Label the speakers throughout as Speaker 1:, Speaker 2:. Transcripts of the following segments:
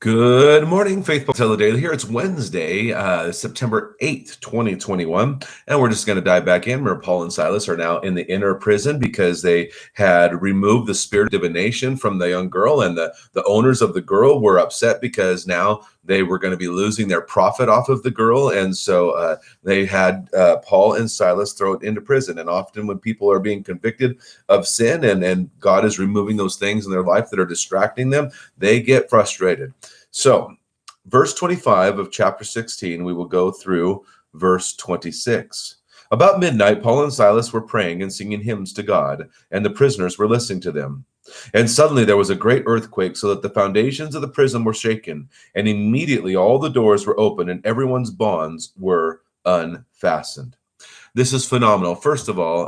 Speaker 1: Good morning, Faith Pocatello Daily here. It's Wednesday, September 8th, 2021, and we're just going to dive back in where Paul and Silas are now in the inner prison because they had removed the spirit of divination from the young girl, and the owners of the girl were upset because now they were going to be losing their profit off of the girl, and so they had Paul and Silas thrown into prison. And often when people are being convicted of sin and God is removing those things in their life that are distracting them, they get frustrated. So, verse 25 of chapter 16, we will go through verse 26. About midnight, Paul and Silas were praying and singing hymns to God, and the prisoners were listening to them. And suddenly there was a great earthquake, so that the foundations of the prison were shaken, and immediately all the doors were opened, and everyone's bonds were unfastened. This is phenomenal. First of all,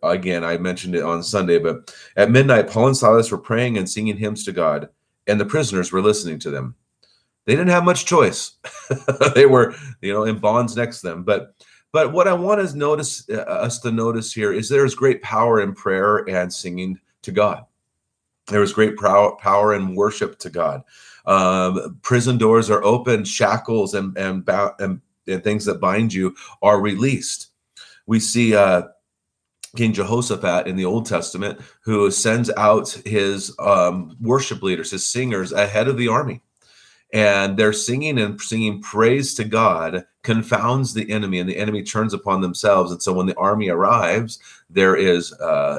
Speaker 1: again, I mentioned it on Sunday, but at midnight, Paul and Silas were praying and singing hymns to God, and the prisoners were listening to them. They didn't have much choice. They were, in bonds next to them. But what I want to notice us to notice here is there's great power in prayer and singing to God. There is great power in worship to God. Prison doors are open, shackles and things that bind you are released. We see King Jehoshaphat in the Old Testament, who sends out his worship leaders, his singers, ahead of the army. And they're singing praise to God, confounds the enemy, and the enemy turns upon themselves. And so when the army arrives, there is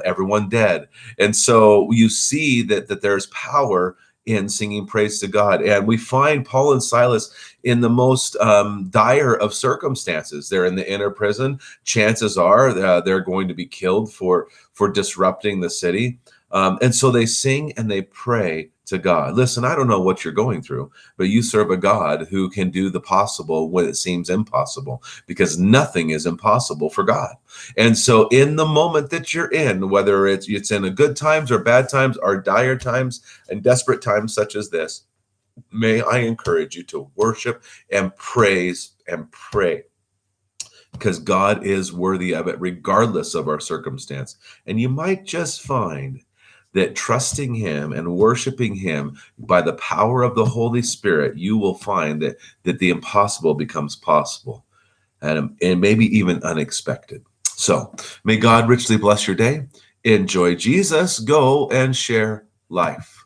Speaker 1: everyone dead. And so you see that there's power in singing praise to God. And we find Paul and Silas in the most dire of circumstances. They're in the inner prison. Chances are they're going to be killed for disrupting the city. And so they sing and they pray to God. Listen, I don't know what you're going through, but you serve a God who can do the possible when it seems impossible, because nothing is impossible for God. And so in the moment that you're in, whether it's in a good times or bad times or dire times and desperate times such as this, may I encourage you to worship and praise and pray, because God is worthy of it regardless of our circumstance. And you might just find that trusting him and worshiping him by the power of the Holy Spirit, you will find that the impossible becomes possible, and maybe even unexpected. So may God richly bless your day. Enjoy Jesus. Go and share life.